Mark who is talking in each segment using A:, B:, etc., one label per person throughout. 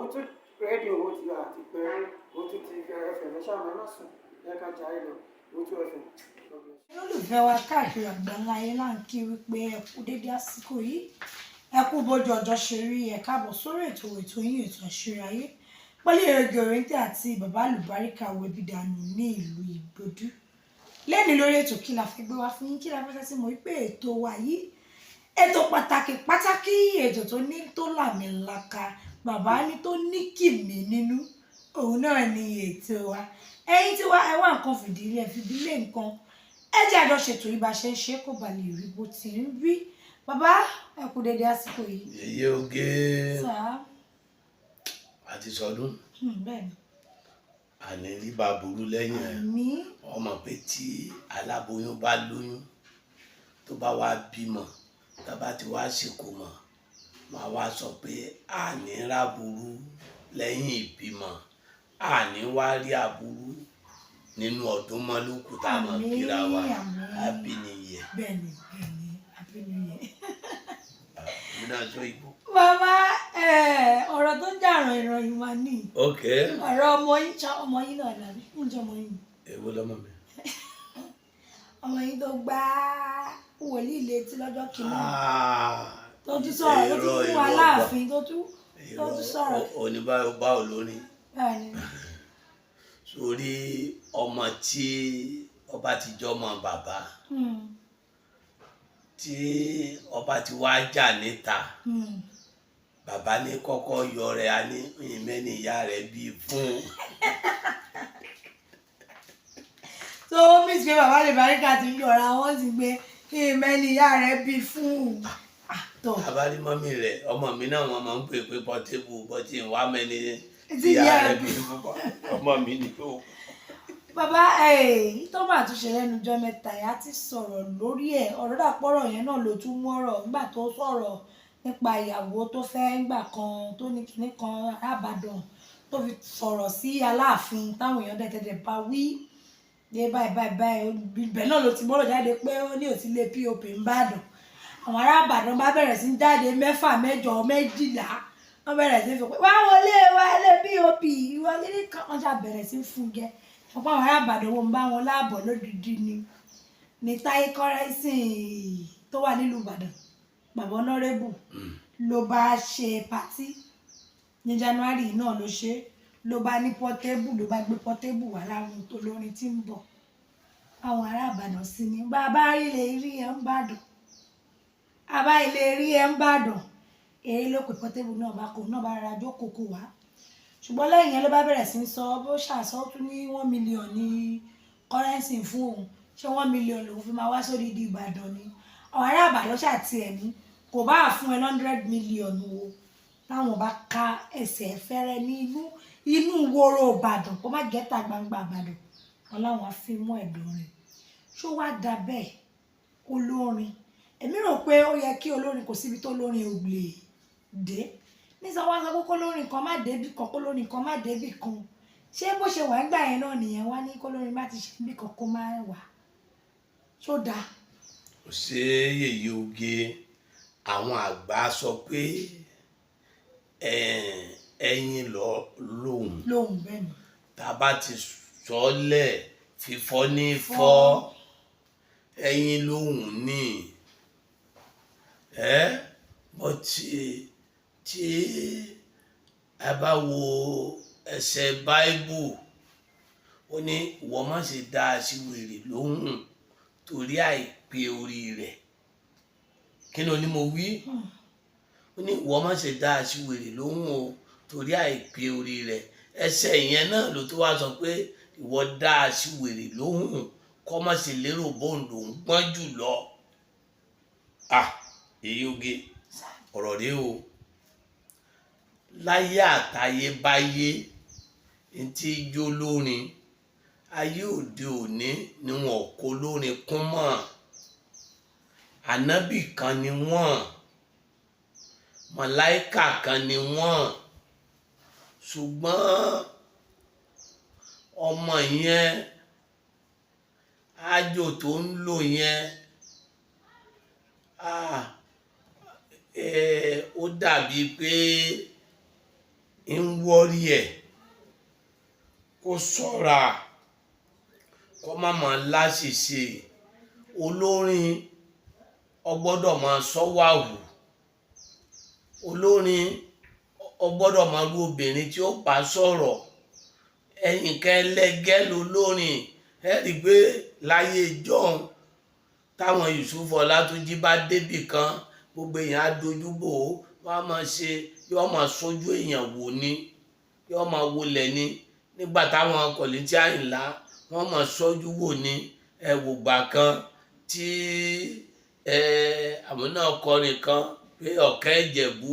A: òun tún rédíò owó ti àti pé òun tún ti ẹfẹ̀ lẹ́sàmọ́ ẹ má sùn ẹ ká jà ẹ lọ òun tún ẹfẹ̀.
B: olólùfẹ́ wa káàkiri àgbáńlá ayé là ń kí wípé ẹ kú dédé àsìkò yìí ẹ kú bójú ọjọ́ ṣe rí ẹ káàbọ̀ sórí ètò yín ètò àṣírí ayé pẹ̀lú Èrègè Òréǹtè àti bàbá àlùbáríkà Wẹ̀bìdànù ní ìlú Ìgbòdú. lẹ́ni lórí ètò kí la fẹ́ gbé wá fún yín kí la fẹ́ sẹ́sí mọ́ wípé ètò wa yìí ètò pàtàkì ètò tó ní tó làmìlaka bàbá ní tó ní kìmí nínú òun náà ni ètò wa. ẹ̀yin tí wá ẹ wá nǹkan fìdílé nǹkan ẹ jẹ́ àjọ ṣètò yìí bá ṣe ń ṣe kó ba lè rí bó ti ń rí. bàbá ẹ kú dédé àsìkò yìí.
C: Yèyé Oge àti sọdún
B: bẹ́ẹ̀ni
C: àní ríba burú lẹ́yìn ẹ̀ ọmọ pé tí aláboyún bá lóyún tó bá wá bímọ tábà tí wàá ṣèkó mọ máa wá sọ pé àní rá burú lẹ́yìn ìbímọ àní wá rí aburú nínú ọdún mọ́lúkù tá a mọ̀ kíra wa Happy New Year.
B: bẹ́ẹ̀ni Happy New Year.
C: mi náà sọ ìbò.
B: bàbá ọ̀rọ̀ tó ń jà ìròyìn wa ní.
C: ok.
B: ọ̀rọ̀ ọmọ yín náà dàbí ń jẹ́ ọmọ yín.
C: èwo lọmọ mi.
B: ọmọ yín tó gbá wòlíì létí lọ́jọ́ kìíní tó tún sọ̀rọ̀ tó tún fún wa láàfin tó tún sọ̀rọ̀.
C: oníbàyò bá olórin sórí ọmọ tí ọba ti jọmọ bàbá tí ọba ti wá jà níta bàbá ní kọ́kọ́ yọ rẹ̀ á ní ìmẹ́ni ìyá rẹ̀ bíi fún.
B: tó mí sí pé bàbá àlùbáríkà ti ń yọra wọn ti gbé ìmẹ́ni ìyá rẹ̀ bíi fún.
C: abárí mọ́mí rẹ̀ ọmọ mi náà wọ́n máa ń pè pé pọ́tébù bọ́tí ìwà mẹ́ni ìyá rẹ̀ bíi fún ọmọ mi ni ó.
B: bàbá tó bá túnṣe lẹ́nu ọjọ́ mẹ́ta yá ti sọ̀rọ̀ lórí ẹ̀ ọ̀rọ̀ dàpọ̀rọ̀ yẹn náà ló tún mú ọ̀rọ̀ nígbà tó sọ̀rọ̀ nípa ìyàwó tó fẹ́ gbà kan tó ní kinní kan Àbàdàn tó fi sọ̀rọ̀ sí Aláàfin táwọn èèyàn dẹ̀dẹ̀dẹ̀ bá wí dé báyìí ibẹ̀ náà ló ti mọ́rọ̀ jáde pé ó ní òsì lé POP ń bàdàn àwọn ará Ìbàdàn bá bẹ̀rẹ̀ sí jáde 6, 8, 12 wọ́n bẹ̀rẹ̀ sí fi pé wá wọlé POP wọlé nìkan wọ́n ṣá bẹ̀rẹ̀ sí fún gẹ́ ọ̀pọ̀ àwọn ará Ìbàdàn wọn bá wọn láàbọ̀ lódìdí ní Táyé Currency tó wà nílùú Ìbàdàn bàbá ọ̀nàrẹ́bù ló bá ṣe pàtí ní January náà ló ṣe ló bá ní Portable ló bá gbé Portable wà láwọn tó lórin tí ń bọ̀ àwọn ará Ìbàdàn sí ni bàbá ilé rí ẹ̀ ń bàdàn àbá ilé rí ẹ̀ ń bàdàn èyí ló pè Portable náà bá kó náà bá rárá jókòó kó wá ṣùgbọ́n lẹ́yìn yẹn ló bá bẹ̀rẹ̀ sí sọ bó ṣàṣọ tún ní 1 million ní Currency fún òun ṣé 1 million lòun fi máa wá sórí di Ìbàdàn ni àwọn ará Ìbàdàn ṣàtì ẹ̀ ní kò bá fún ẹ 100 million o táwọn bá ka ẹsẹ̀ fẹ́rẹ́ ní inú wóró Ìbàdàn kó má gẹ́ta gbangba Ìbàdàn wọn láwọn á fi mọ́ ẹ̀dọ̀ rẹ̀ ṣó wá da bẹ́ẹ̀ olórin èmi rò pé ó yẹ kí olórin kò síbi tó lórin ò lè dé nísìnyí wọ́n sọ pé kólórin kan má débì kan kólórin kan má débì kan ṣé bó ṣe wà ń gbà yẹn náà nìyẹn wá ní kólórin má ti ṣe níbì kan kó má wà ṣó dáa.
C: kò ṣe Yèyé Oge àwọn àgbà sọ pé ẹyin lóhùn
B: bẹ́ẹ̀ ni
C: tá a bá ti sọlẹ̀ fífọ́ ní fọ́ ẹyin lóhùn ní bọ́ tí a bá wo ẹsẹ̀ Báíbù ó ní ìwọ má ṣe dá aṣiwèrè lóhùn torí àìpé orí rẹ̀ kí ni ó ní mo wí ó ní ìwọ má ṣe dá aṣiwèrè lóhùn o torí àìpé orí rẹ̀ ẹsẹ̀ ìyẹn náà ló tó wá sọ pé ìwọ dá aṣiwèrè lóhùn kọ́ má ṣe lérò bóun lòún gbọ́n jù lọ. Yèyé Oge ọ̀rọ̀ rèé o láyé àtayébáyé ntí jó lórin ayé òde òní ni wọn kó lórin kún mọ́ ànábì kan ni wọ́n màláíkà kan ni wọ́n ṣùgbọ́n ọmọ yẹn àjò tó ń lò yẹn ó dàbí pé ń wọ́rí ẹ̀ kó ṣọ́ra kó má máa láṣìṣe. Olórin ọgbọ́dọ̀ máa sọ́wàwù, olórin ọgbọ́dọ̀ máa rú obìnrin tí ó bá sọ̀rọ̀. Ẹ̀yìnkẹ́ ẹlẹ́gẹ́ lolórin. Ẹ rí i pé láyé ìjọ́un táwọn Yusuf Ọlátúnjí bá débì kan gbogbo èèyàn á dojú bò ó, wọ́n á máa ṣe, yóò máa sójú èèyàn wò ni, yóò máa wọlẹ̀ ni. Nígbà táwọn Kollington Àyìnlá wọ́n máa sójú wò ni. Ẹ wò gbà kan tí àwọn náà kọrin kan pé Ọ̀kẹ́ Ìjẹ̀bú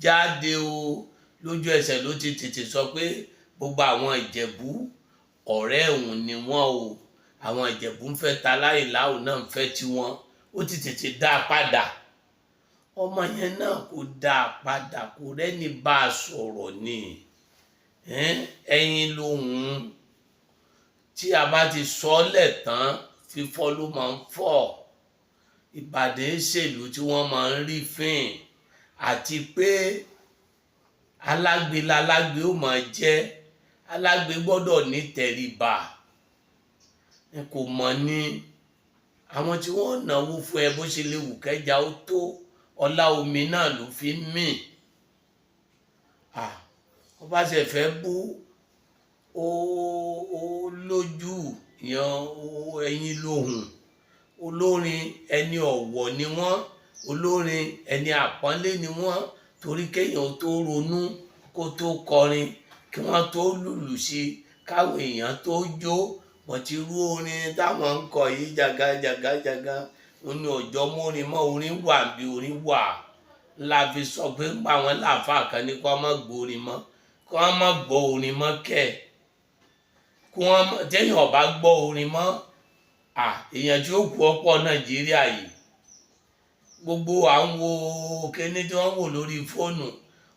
C: jáde o, lójú ẹsẹ̀ ló ti tètè sọ pé gbogbo àwọn Ìjẹ̀bú ọ̀rẹ́ òun ni wọ́n o, àwọn Ìjẹ̀bú ń fẹ́ ta Láyìnlá, òun náà ń fẹ́ tiwọn. Ó ti tètè dá a padà. Ọmọ yẹn náà kò dá a padà, kò rẹ́ni bá a sọ̀rọ̀ ni. Ẹyin lóhùn tí a bá ti sọ ọ́ lẹ̀ tán fífọ́ ló máa ń fọ́. Ìbàdàn ṣèlú tí wọ́n máa ń rí fín, àti pé alágbe lálágbe ó máa jẹ́, alágbe gbọ́dọ̀ ní tẹríba. Ẹ kò mọ̀ ní àwọn tí wọ́n náwó fún ẹ bó ṣe lè wù kẹjà ó tó, ọlá omi náà ló fi ń mì. Wọ́n bá ṣe fẹ́ bú ó lójú yan ẹyin lóhùn. Olórin ẹni ọ̀wọ̀ ni wọ́n, olórin ẹni àpọ́nlé ni wọ́n, torí kéèyàn tó ronú kó tó kọrin, kí wọ́n tó lùlù sí, káwọn èèyàn tó jó. Wọ́n ti rú orin táwọn ń kọ yìí jagajaga, wọn ní ọjọ́ mórin mọ́, orin wà bí orin wà. La fi sọ pé ń pa wọn láàfáà kan ní kí wọ́n má gbọ́ orin mọ́, kí wọ́n má gbọ́ orin mọ́ kẹ̀. Téèyàn ò bá gbọ́ orin mọ́, èèyàn tí ó kú ọ̀pọ̀ Nàìjíríà yìí. Gbogbo à ń wo kíní tí wọ́n wò lórí fóònù,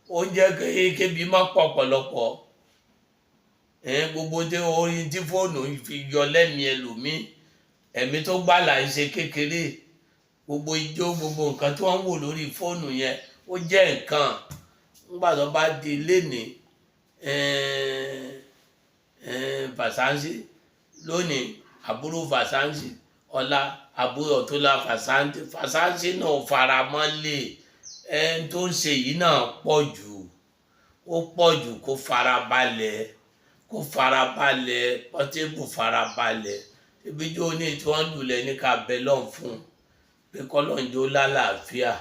C: ó jẹ́ kébi má pọ̀ pọ̀lọpọ̀. Gbogbo orin tí fóònù fi yọ lẹ́mìí ẹlòmíì, ẹ̀mí tó gbàlà ń ṣe kékeré. Gbogbo ijó, gbogbo nǹkan tí wọ́n wò lórí fóònù yẹn ó jẹ́ nǹkan. Nígbà tó bá di lénìí, Fàṣánsì lónìí, àbúrò Fàṣánsì, ọ̀la àbúrò Ọ̀túnla Fàṣánsì. Fàṣánsì náà fara mọ́lẹ̀. Ẹni tó ń ṣe yìí náà pọ̀ jù, ó pọ̀ jù. Kó farabalẹ̀, Portable farabalẹ̀. Ibi jó ní tí wọ́n lulẹ̀ ní ká bẹ lọ́n fún pé kọ́lọ́njó lálàáfíà.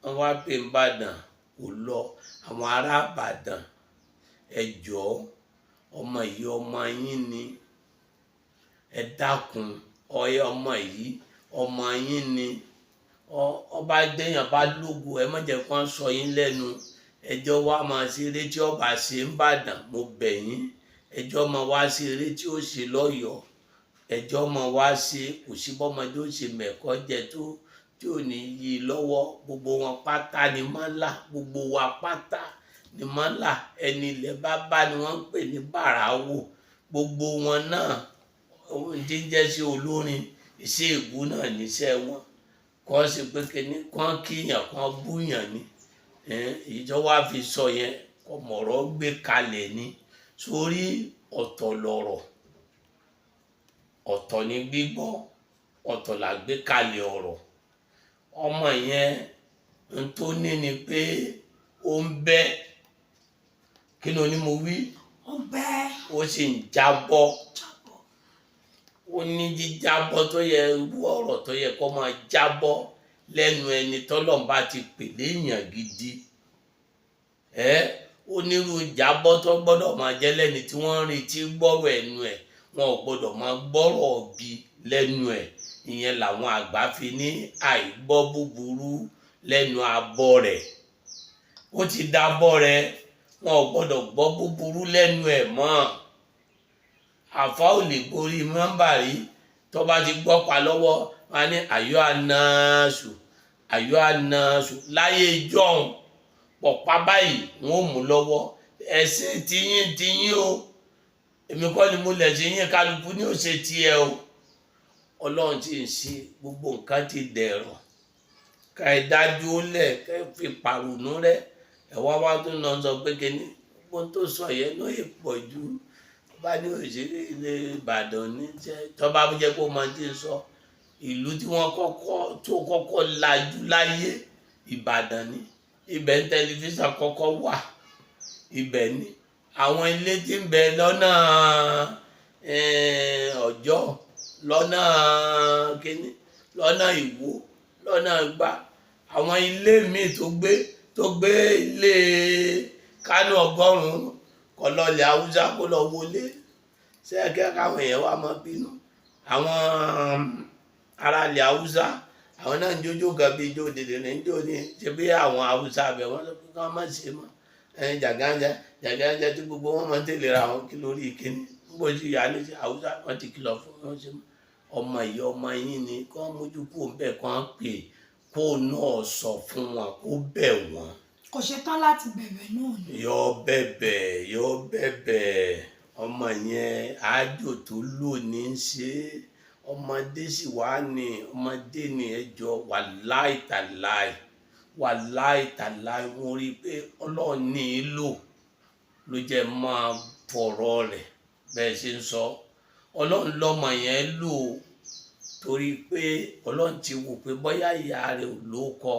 C: Wọ́n wá pé Ìbàdàn kò lọ. Àwọn ará Ìbàdàn, ẹ jọ̀ọ́, ọmọ yìí ọmọ yín ni. Ẹ dákun, ọmọ yìí ọmọ yín ni. Ọba déyàn bá lógo, ẹ má jẹ́ kí wọ́n sọ yín lẹ́nu. Ẹjọ́ wa máa ṣe eré tí ọba ṣe ń Ìbàdàn, mo bẹ̀ yín. Ẹjọ́ máa wá sí eré tí ó ṣe lọ́yọ̀ọ́. Ẹjọ́ máa wá sí, kò sí bọ́mọdé ó ṣe mẹ̀kọ́ jẹ tó tí ò ní yí lọ́wọ́. Gbogbo wọn pátá ni mọ́là, gbogbo wa pátá ni mọ́là. Ẹni ilẹ̀ bá bá ni wọ́n ń pè ní bàràwò. Gbogbo wọn náà jíjẹ́ sí olórin, iṣẹ́ ègún náà níṣẹ́ wọn. Kọ́ sí pé kíní kán kíyàn kán búyàn ni. Ìjọba fi sọ yẹn ọmọọ̀rọ̀ gbé kalẹ̀ ni. Sórí ọ̀tọ̀ lọ̀rọ̀, ọ̀tọ̀ ni gbígbọ́, ọ̀tọ̀ là gbé kalẹ̀ ọ̀rọ̀. Ọmọ yẹn n tó ní ni pé ó ń bẹ́. Kí ló ní mo wí?
B: Ó ń bẹ́.
C: Ó sì ń jábọ́. Ó ní jíjábọ́ tó yẹ, irú ọ̀rọ̀ tó yẹ kó máa jábọ́ lẹ́nu ẹni tọ́lọ́run bá ti pè léèyàn gidi. Ó nírú ìjábọ́ tó gbọ́dọ̀ máa jẹ́ lẹ́ni tí wọ́n ń retí gbọ́rọ̀ ẹnu ẹ̀. Wọn ò gbọ́dọ̀ máa gbọ́rọ̀ bí lẹ́nu ẹ̀. Ìyẹn làwọn àgbà fi ní àìgbọ́ búburú lẹ́nu abọ́ rẹ̀. Ó ti dábọ́ rẹ̀, wọn ò gbọ́dọ̀ gbọ́ búburú lẹ́nu ẹ̀ mọ́. Àfá ò lè borí mọ́mbàrí tó bá ti gbọ́ pa lọ́wọ́, wọn ní àyọ́ ànáṣù láyé ìjọ́un. Pọ̀pá báyìí wọn ò mú lọ́wọ́. Ẹ̀sìn tiyín o, èmi kọ́ ni mo lẹ̀ sí yín, kálukú ní ó ṣe tiẹ̀ o. Ọlọ́run ti ń ṣe, gbogbo nǹkan ti dẹ̀rọ̀. Ká ẹ dájú ó lẹ̀, ká ẹ fi pàrònú rẹ̀, ẹ̀wá wá tó lọ sọ pé kíní gbogbo tó sọ yẹn ló yẹ pọ̀ jù bá ní òṣèré ilé Ìbàdàn ní jẹ́ tọ́ba jẹ́ kó máa ti sọ ìlú tí wọ́n kọ́kọ́ lajú láyé Ìbàdàn ni ibẹ̀ ń tẹlifíṣàn kọ́kọ́ wà ibẹ̀ ni àwọn ilé tí ń bẹ lọ́nà Ọ̀jọ́ lọ́nà kíní lọ́nà Ìwó lọ́nà Ẹ̀gbá àwọn ilé míì tó gbé ilé Kánò 100 kọ lọlẹ̀ Haúsá kó lọ wọlé ṣẹ́ẹ̀kẹ́ káwọn èèyàn wá mọ́ bínú àwọn ará ilẹ̀ Haúsá àwọn náà ń jójó gan bí ijó dèdè ní ijó ní ṣe bí àwọn Haúsá bẹ̀ wọ́n sọ pé ká má ṣe mọ́ jàgánjá tí gbogbo wọn máa ń tẹ̀lé ra wọn kí lórí ìkíní gbogbo sí ìyá ní Haúsá wọn ti kìlọ̀ fún wọn ṣe ọmọ ìyá ọmọ yín ni kó mójú kó bẹ̀ kó pè kó náà sọ fún wọn kó bẹ̀ wọ́n.
B: Kò ṣetán láti bẹ̀bẹ̀ náà ni.
C: yọ bẹ̀bẹ̀ ọmọ yẹn àjò tó lò ní í ṣe ọmọdé sì wá ní ọmọdé ní ẹjọ́ wàláì tàláì wọ́n rí i pé Ọlọ́run ní í lò ló jẹ́ máa fọ̀rọ̀ rẹ̀ bẹ́ẹ̀ ṣe ń sọ Ọlọ́run lọ́mọ yẹn lò torí pé Ọlọ́run ti wò pé bóyá ìyá rẹ̀ ò lóko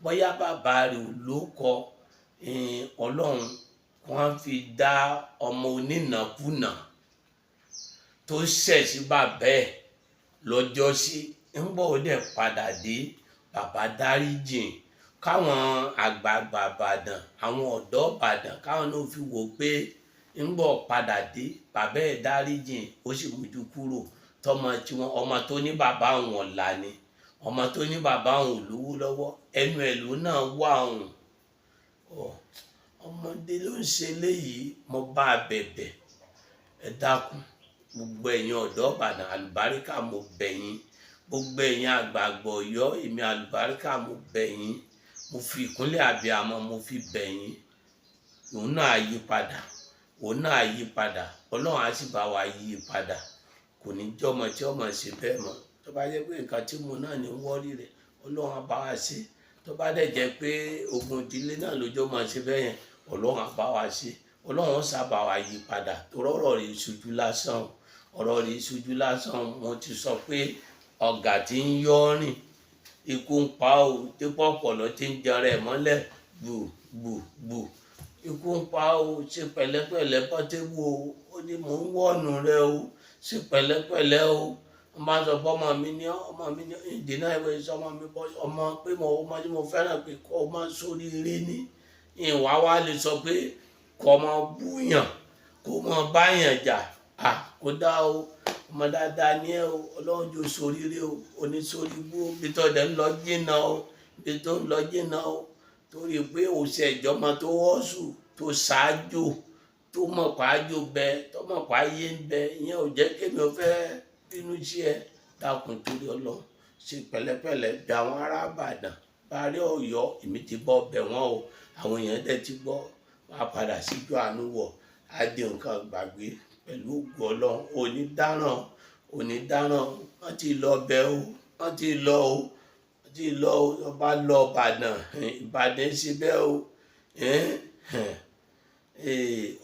C: bóyá bàbá rẹ̀ ò lóko Ọlọ́run wọ́n fi dá ọmọ onínàkúnà tó ṣẹ̀ sí bàbá ẹ̀ lọ́jọ́ sí ń bọ̀ ó dẹ̀ padà dé bàbá dáríjìn káwọn àgbààgbà Ìbàdàn àwọn ọ̀dọ́ Ìbàdàn káwọn náà fi wò pé ń bọ̀ padà dé bàbá ẹ̀ dáríjìn ó sì mójú kúrò tọmọ tí wọn ọmọ tó ní bàbá àwọn ọ̀la ni ọmọ tó ní bàbá àwọn olówó lọ́wọ́ ẹnu ẹ̀ ló náà wà ọ̀hún ọmọdé ló ń ṣe léyìí mo bá a bẹ̀bẹ̀ ẹ dákun gbogbo ẹ̀yin ọ̀dọ́ Ìbàdàn àlùbáríkà mo bẹ̀ yín gbogbo ẹ̀yin àgbààgbà Ọ̀yọ́ èmi àlùbáríkà mo bẹ̀ yín mo fi ìkúnlẹ̀ àbíamọ mo fi bẹ̀ yín òun náà yí padà Ọlọ́run á sì bá wa yí padà kò ní jọmọ tí ọmọ ṣe bẹ́ẹ̀ mọ́ tó bá jẹ́ pé nǹkan tí mo náà ní wọ́rí rẹ̀ Ọlọ́run á bá wa ṣe tó bá dẹ̀ jẹ́ pé ogun ìdílé náà lójó máa ṣe bẹ́ẹ̀ yẹn Ọlọ́run á bá wa ṣe Ọlọ́run sábà wa yí padà tó rọ́rọ̀ rí ìṣojú lásán wọ́n ti sọ pé ọ̀gà tí ń yọ́ rìn ikú ń pa ó dípò ọ̀pọ̀lọ́ tí ń jẹrẹ ẹ̀ mọ́lẹ̀ gbù ikú ń pa ó ṣe pẹ̀lẹ́pẹ̀lẹ́ Pọ́tébù ó ní mò ń wọ̀nù rẹ o ṣe pẹ̀lẹ́pẹ̀lẹ́ o wọ́n bá sọ pé ọmọ mi ní ìdènà ìwé sọmọ mi bọ́ ọmọ pé ọmọ tí mo fẹ́ràn pé kọ́ ọ máa sórí eré ní ìwà wa lè sọ pé kọ́ ọ máa búyàn kó máa báyàn jà kó dá o ọmọ dáadáa ní ẹ o Ọlọ́run jò sóríire o oníṣòrí bú bí tó dẹ̀ ń lọ jìnnà o bí tó ń lọ jìnnà o torí pé òṣè ìjọba tó wọ́ọ̀sù tó ṣáájú tó mọ̀ pàájò bẹ tó mọ̀ pàáyé ń bẹ ìyẹn ò jẹ́ kémi ò fẹ́ bínú sí ẹ dákun torí Ọlọ́run ṣe pẹ̀lẹ́pẹ̀lẹ́ bí àwọn ará Ìbàdàn bá rí Ọ̀yọ́ èmi ti bọ́ bẹ̀ wọ́n o àwọn èèyàn dẹ̀ ti gbọ́ wá padà síjú àánú wọ̀ á di nǹkan gbàgbé pẹ̀lú ògùn Ọlọ́run onídàrán wọ́n ti lọ bẹ o wọ́n ti lọ o ọba lọ Ìbàdàn ṣe bẹ́ẹ̀ o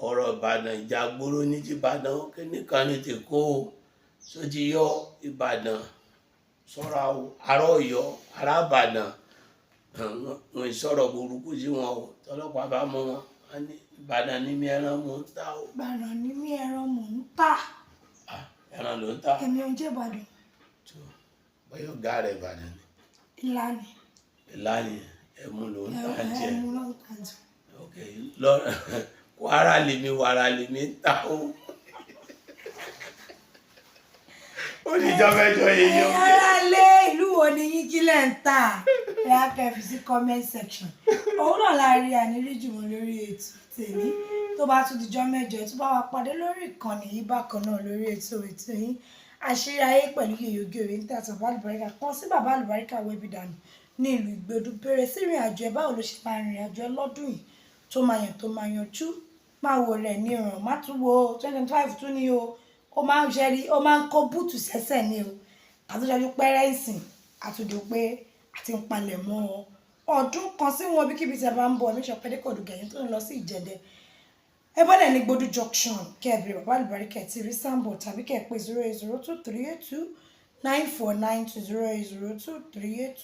C: ọ̀rọ̀ Ìbàdàn ìjàgbóró ní ti Ìbàdàn kíníkan ní ti kó o só ti yọ Ìbàdàn sọ́ra o ará Ọ̀yọ́ ará Ìbàdàn wọn ìsọ̀rọ̀ burúkú sí wọn o tọ́lọ́pàá bá mú wọn ní Ìbàdàn ní mi ẹran mò ń tà o.
B: Ìbàdàn ní mi ẹran mò ń tà.
C: Ẹran ló ń tà.
B: Èmi ò jẹ́ Ìbàdàn.
C: bọ́yọ̀ ọ̀gá rẹ̀ Ìbàdàn ni.
B: Ìlànì.
C: Ẹmu ló ń tà jẹ.
B: Ẹmu ló ń tà jẹ.
C: ok lọ́rọ̀ wàrà lèmi ń tà o. ó ní jọ́mẹ́jọ yìí ó.
B: Ará lé ìlú wo ni yín kí lẹ̀ ń tà? Ẹ á kẹfì sí comment section. Òun náà la rí ànírí jùmọ̀ lórí ètò tèmi tó bá tún dijọ́ mẹ́jọ tó bá wà pàdé lórí ìkànnì yìí bákan náà lórí ètò yín àṣírí ayé pẹ̀lú yèyógé òwe níta tó bá àlùbáríkà kan sí bàbá àlùbáríkà wẹ́bí dànù ní ìlú Ìgbèdú bèrè sí ìrìn àjò ẹ̀ báwo ló ṣe máa rìnrìn àjò ẹ̀ lọ́dún yìí tó máa yanjú máa wò rẹ̀ ní ìràn má tún wo 2025 tún ní o ó máa ń ṣẹ́rí ó máa ń kó búùtù sẹ́sẹ̀ ní o àtúnṣe pẹ́rẹ́ ìsìn àtúndò pé àti ń palẹ̀ mọ́ ọdún kan sí wọn bíkíbi tí a bá ń bọ̀ ẹ̀mí ṣọ̀pẹ́ dẹ́kọ̀ Òdùgẹ̀yìn tó ń lọ sí Ìjẹ̀dẹ̀ ẹ bọ́lẹ̀ ní Gbódú junction kẹ́ẹ̀bìrì bàbá àlùbáríkà ti rí sambo tàbí kẹ́ẹ̀ pé 08023829492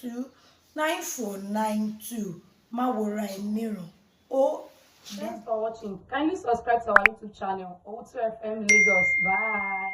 B: 08023829492 má wòra ẹ̀ níran ó.
D: Thanks for watching. Kindly subscribe to our YouTube channel, O2FM Lagos. Bye.